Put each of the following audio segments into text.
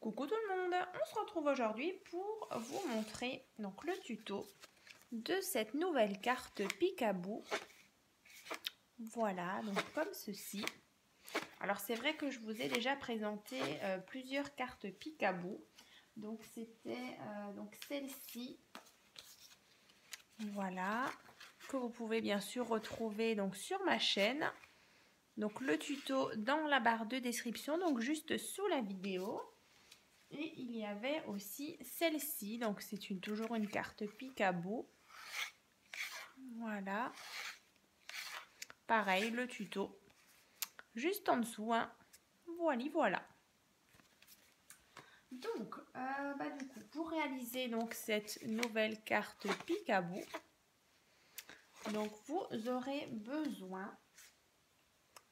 Coucou tout le monde, on se retrouve aujourd'hui pour vous montrer donc le tuto de cette nouvelle carte Peekaboo. Voilà, donc comme ceci. Alors c'est vrai que je vous ai déjà présenté plusieurs cartes Peekaboo. Donc c'était donc celle-ci. Voilà, que vous pouvez bien sûr retrouver donc sur ma chaîne. Donc le tuto dans la barre de description, donc juste sous la vidéo. Et il y avait aussi celle-ci, donc c'est toujours une carte Peekaboo. Voilà. Pareil, le tuto. Juste en dessous, hein. Voilà. Donc, du coup, pour réaliser donc cette nouvelle carte Peekaboo, donc vous aurez besoin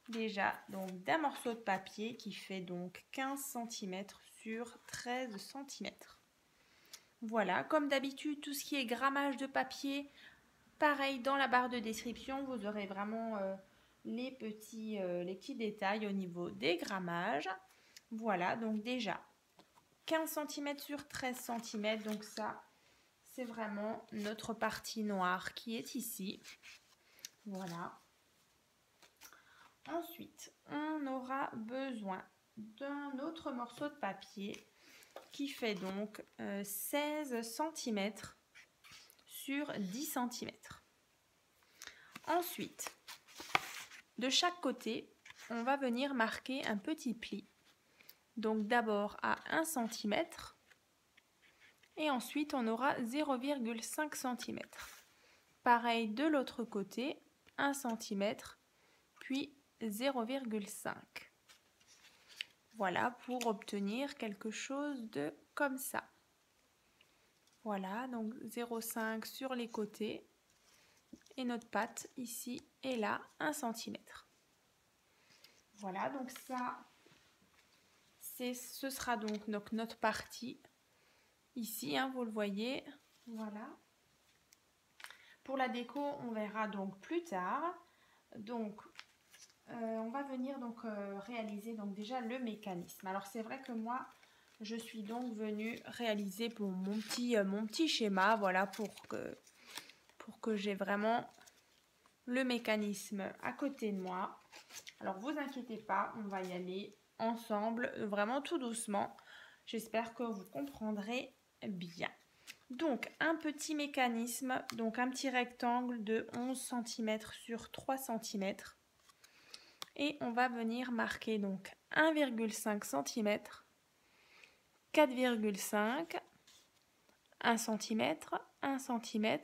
déjà donc d'un morceau de papier qui fait donc 15 cm sur 13 cm. Voilà, comme d'habitude, tout ce qui est grammage de papier, pareil dans la barre de description, vous aurez vraiment les petits détails au niveau des grammages. Voilà, donc déjà 15 cm sur 13 cm, donc ça, c'est vraiment notre partie noire qui est ici. Voilà. Ensuite, on aura besoin d'un autre morceau de papier qui fait donc 16 cm sur 10 cm. Ensuite, de chaque côté, on va venir marquer un petit pli. Donc d'abord à 1 cm et ensuite on aura 0,5 cm. Pareil de l'autre côté, 1 cm puis 0,5. Voilà pour obtenir quelque chose de comme ça. Voilà, donc 0,5 sur les côtés et notre patte ici et là 1 cm. Voilà, donc ça, ce sera donc notre partie ici, hein, vous le voyez. Voilà. Pour la déco, on verra donc plus tard. Donc, on va venir donc réaliser donc déjà le mécanisme. Alors c'est vrai que moi, je suis donc venue réaliser pour mon petit schéma, voilà, pour que j'ai vraiment le mécanisme à côté de moi. Alors vous inquiétez pas, on va y aller ensemble, vraiment tout doucement. J'espère que vous comprendrez bien. Donc un petit mécanisme, donc un petit rectangle de 11 cm sur 3 cm. Et on va venir marquer donc 1,5 cm, 4,5, 1 cm, 1 cm,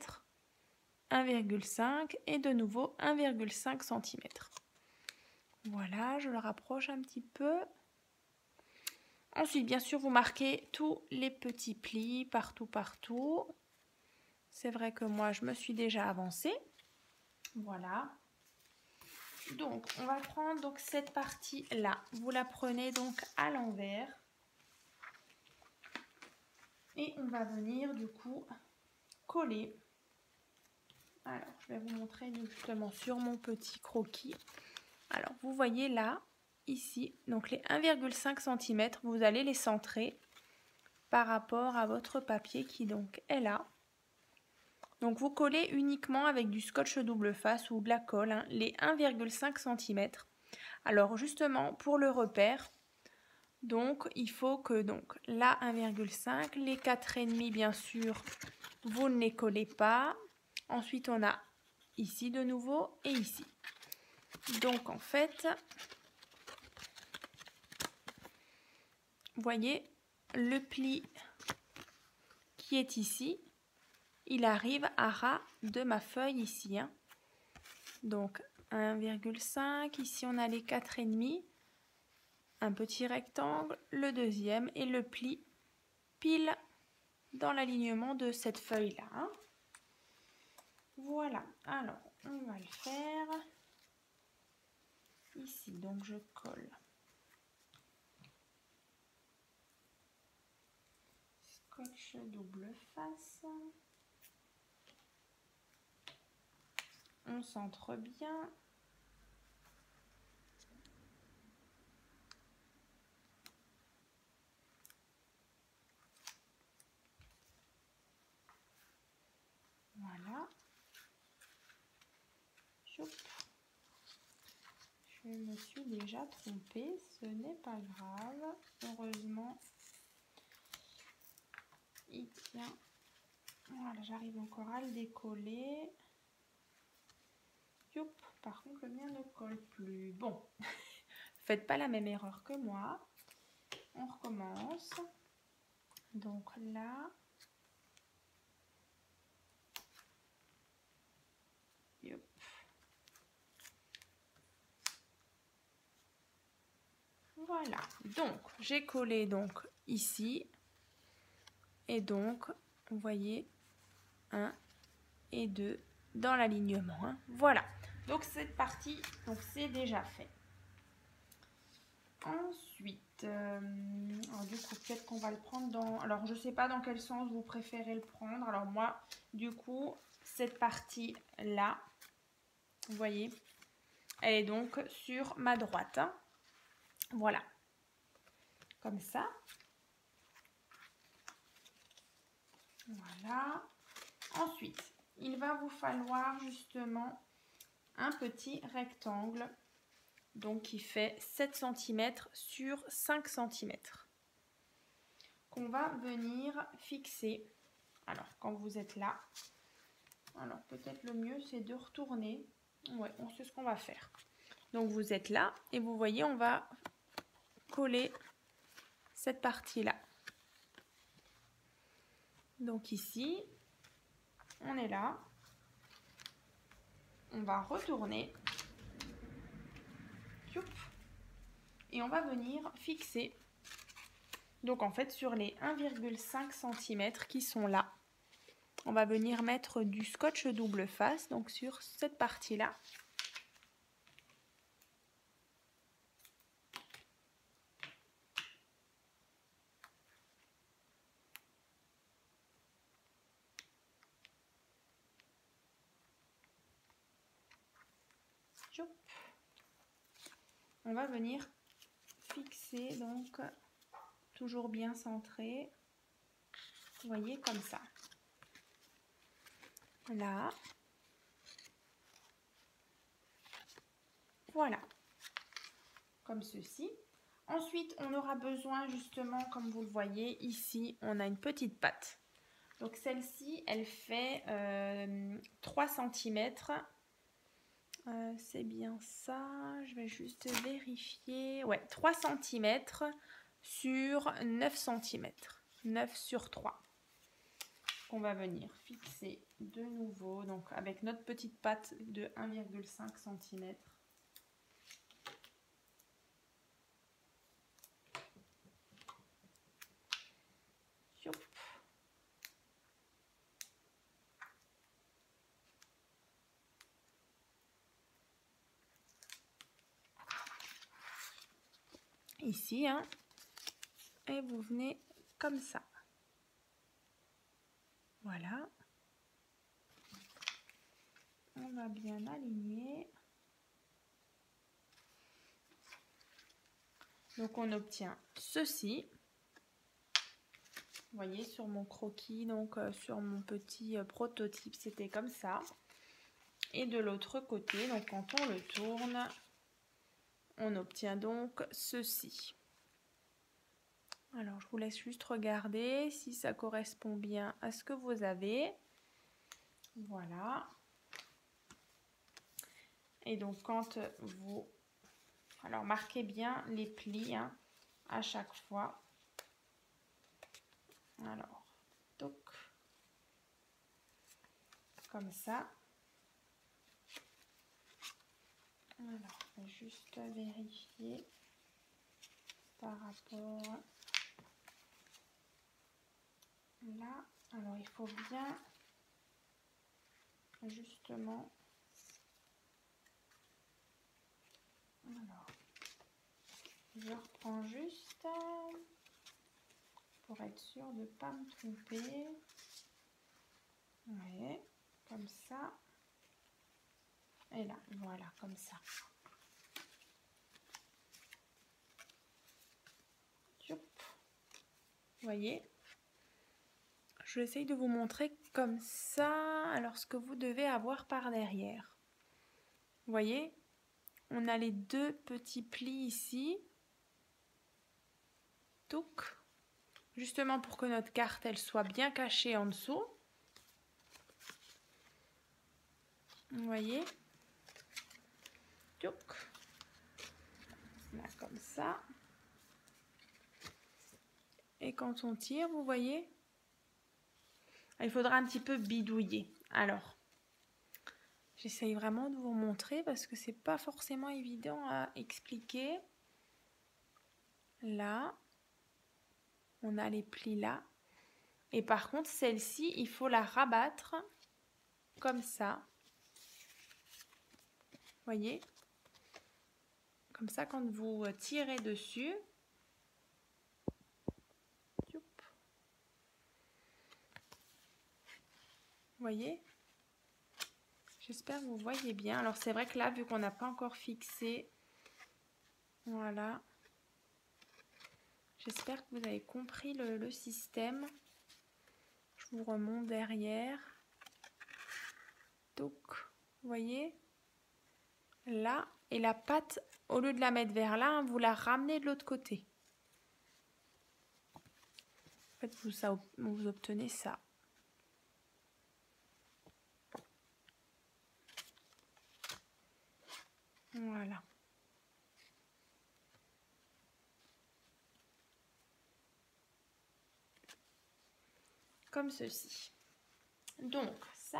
1,5 et de nouveau 1,5 cm. Voilà, je le rapproche un petit peu. Ensuite, bien sûr, vous marquez tous les petits plis partout. C'est vrai que moi, je me suis déjà avancée. Voilà. Donc, on va prendre donc cette partie-là. Vous la prenez donc à l'envers. Et on va venir du coup coller. Alors, je vais vous montrer justement sur mon petit croquis. Alors, vous voyez là, ici, donc les 1,5 cm, vous allez les centrer par rapport à votre papier qui donc est là. Donc, vous collez uniquement avec du scotch double face ou de la colle, hein, les 1,5 cm. Alors, justement, pour le repère, donc, il faut que donc là, 1,5, les 4,5, bien sûr, vous ne les collez pas. Ensuite, on a ici de nouveau et ici. Donc, en fait, vous voyez, le pli qui est ici, il arrive à ras de ma feuille ici. Hein. Donc, 1,5. Ici, on a les 4,5. Un petit rectangle, le deuxième et le pli pile dans l'alignement de cette feuille-là. Hein. Voilà. Alors, on va le faire ici. Donc, je colle. Scotch double face. On centre bien. Je me suis déjà trompée, ce n'est pas grave. Heureusement, il tient. Voilà, j'arrive encore à le décoller. Youp, par contre, le mien ne colle plus. Bon, faites pas la même erreur que moi. On recommence. Donc là, youp. Voilà, donc j'ai collé donc ici et donc vous voyez 1 et 2 dans l'alignement. Hein. Voilà, donc cette partie, donc c'est déjà fait. Ensuite, alors du coup peut-être qu'on va le prendre dans, alors je sais pas dans quel sens vous préférez le prendre. Alors moi du coup cette partie là, vous voyez, elle est donc sur ma droite. Hein. Voilà, comme ça. Voilà. Ensuite, il va vous falloir justement un petit rectangle, donc qui fait 7 cm sur 5 cm, qu'on va venir fixer. Alors, quand vous êtes là, alors peut-être le mieux c'est de retourner. Ouais, on sait ce qu'on va faire. Donc vous êtes là et vous voyez, on va coller cette partie-là. Donc ici, on est là. On va retourner. Et on va venir fixer. Donc en fait, sur les 1,5 cm qui sont là, on va venir mettre du scotch double face, donc sur cette partie-là. On va venir fixer, donc toujours bien centré, vous voyez, comme ça. Là. Voilà. Comme ceci. Ensuite, on aura besoin justement, comme vous le voyez, ici, on a une petite patte. Donc celle-ci, elle fait 3 cm. C'est bien ça, je vais juste vérifier. Ouais, 3 cm sur 9 cm. 9 sur 3. On va venir fixer de nouveau, donc avec notre petite patte de 1,5 cm. Ici, hein, et vous venez comme ça. Voilà. On va bien aligner. Donc on obtient ceci. Vous voyez sur mon croquis, donc sur mon petit prototype, c'était comme ça. Et de l'autre côté, donc quand on le tourne, on obtient donc ceci. Alors je vous laisse juste regarder si ça correspond bien à ce que vous avez. Voilà. Et donc quand vous... Alors marquez bien les plis hein, à chaque fois. Alors, donc, comme ça. Alors, je vais juste vérifier par rapport là. Alors, il faut bien justement... Alors, je reprends juste pour être sûr de ne pas me tromper. Ouais, comme ça. Et là, voilà, comme ça. Vous voyez, je vais essayer de vous montrer comme ça, alors ce que vous devez avoir par derrière. Vous voyez, on a les deux petits plis ici. Donc, justement pour que notre carte elle soit bien cachée en dessous. Vous voyez? Donc, là comme ça. Et quand on tire, vous voyez, il faudra un petit peu bidouiller. Alors, j'essaye vraiment de vous montrer parce que c'est pas forcément évident à expliquer. Là, on a les plis là. Et par contre, celle-ci, il faut la rabattre comme ça. Vous voyez? Comme ça, quand vous tirez dessus, vous voyez? J'espère que vous voyez bien. Alors c'est vrai que là, vu qu'on n'a pas encore fixé, voilà. J'espère que vous avez compris le système. Je vous remonte derrière. Donc, vous voyez? Là, et la patte, au lieu de la mettre vers là, vous la ramenez de l'autre côté. En fait, vous obtenez ça. Voilà. Comme ceci. Donc, ça,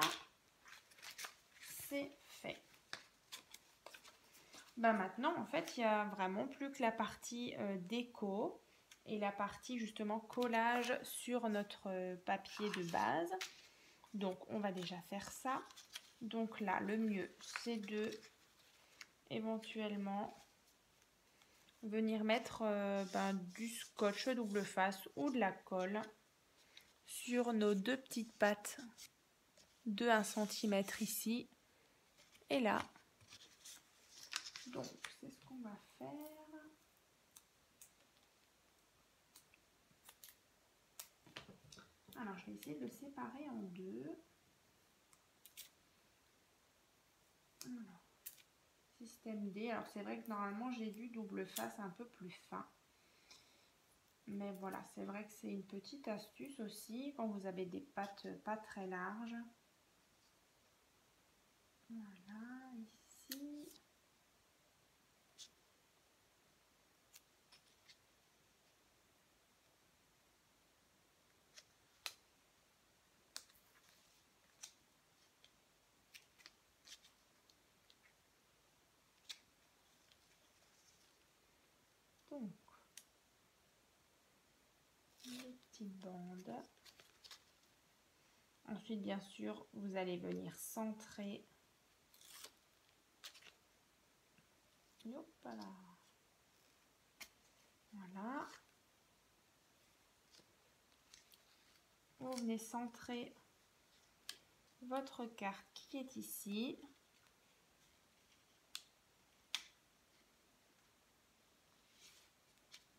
c'est fait. Ben maintenant, en fait, il n'y a vraiment plus que la partie déco et la partie justement collage sur notre papier de base. Donc, on va déjà faire ça. Donc là, le mieux, c'est de éventuellement venir mettre du scotch double face ou de la colle sur nos deux petites pattes de 1 cm ici et là. Donc c'est ce qu'on va faire. Alors je vais essayer de le séparer en deux. Alors, système D. Alors c'est vrai que normalement j'ai du double face un peu plus fin. Mais voilà, c'est vrai que c'est une petite astuce aussi quand vous avez des pattes pas très larges. Voilà, ici. Donc, les petites bandes. Ensuite, bien sûr, vous allez venir centrer. Hop là. Voilà. Vous venez centrer votre carte qui est ici.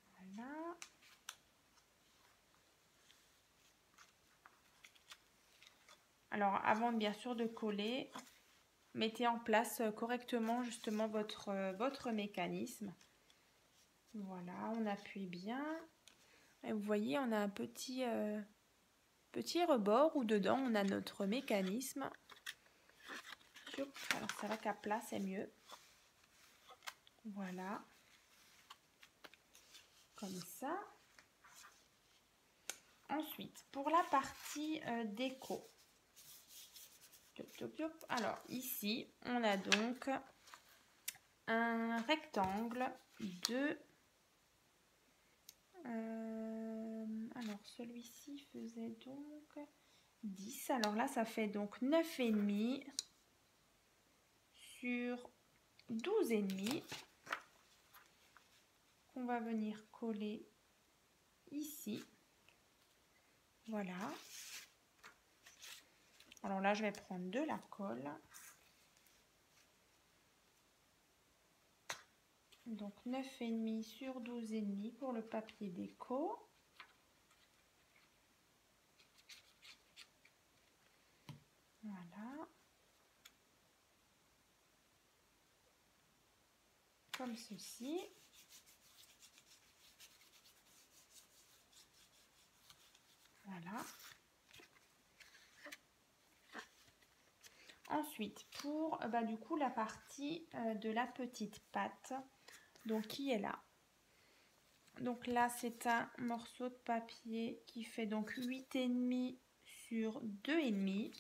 Voilà. Alors, avant bien sûr de coller, mettez en place correctement justement votre mécanisme. Voilà, on appuie bien. Et vous voyez, on a un petit rebord où dedans on a notre mécanisme. Alors c'est vrai qu'à plat c'est mieux. Voilà. Comme ça. Ensuite, pour la partie déco. Alors ici, on a donc un rectangle de... alors celui-ci faisait donc 10. Alors là, ça fait donc 9,5 sur 12,5 qu'on va venir coller ici. Voilà. Alors là, je vais prendre de la colle. Donc 9,5 sur 12,5 pour le papier déco. Voilà. comme ceci. Voilà. Ensuite, pour du coup la partie de la petite patte, donc qui est là. Donc là, c'est un morceau de papier qui fait donc 8,5 sur 2,5.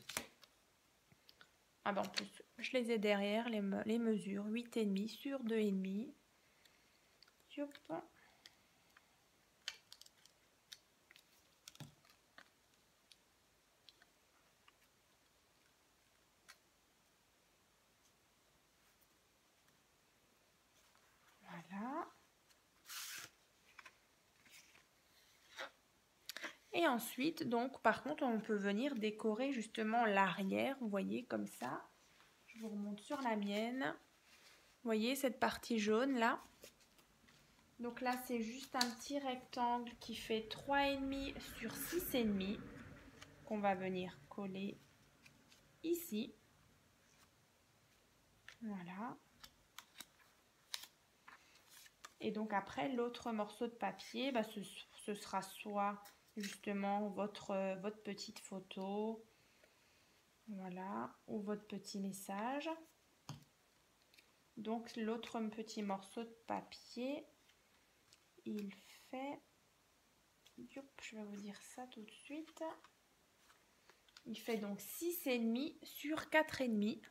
Ah ben en plus, je les ai derrière, les mesures. 8,5 sur 2,5. Hop. Voilà. Et ensuite, donc, par contre, on peut venir décorer justement l'arrière, vous voyez, comme ça. Je vous remonte sur la mienne. Vous voyez cette partie jaune là. Donc là, c'est juste un petit rectangle qui fait 3,5 sur 6,5 qu'on va venir coller ici. Voilà. Et donc après, l'autre morceau de papier, ce sera soit justement votre petite photo, voilà, ou votre petit message. Donc l'autre petit morceau de papier, il fait, je vais vous dire ça tout de suite, il fait donc 6,5 sur 4,5.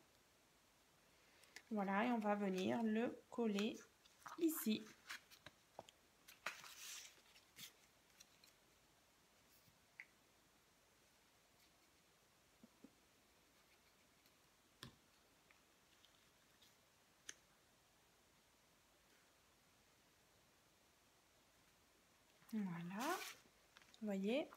Voilà, et on va venir le coller ici. Voilà, vous voyez.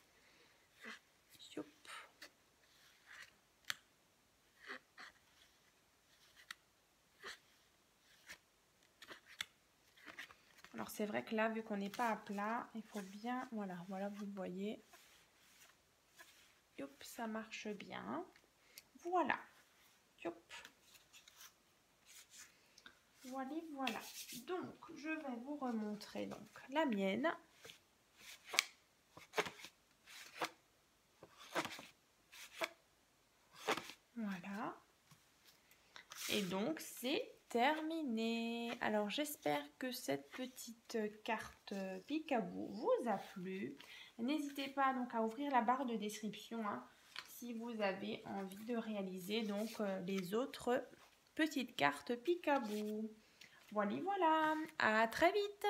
Alors c'est vrai que là, vu qu'on n'est pas à plat, il faut bien, voilà, vous le voyez. Hop, ça marche bien. Voilà. Hop. Voilà. Donc, je vais vous remontrer donc la mienne. Voilà. Et donc, c'est terminé. Alors, j'espère que cette petite carte Picaboo vous a plu. N'hésitez pas donc à ouvrir la barre de description si vous avez envie de réaliser donc les autres petites cartes Picaboo. Voilà, à très vite!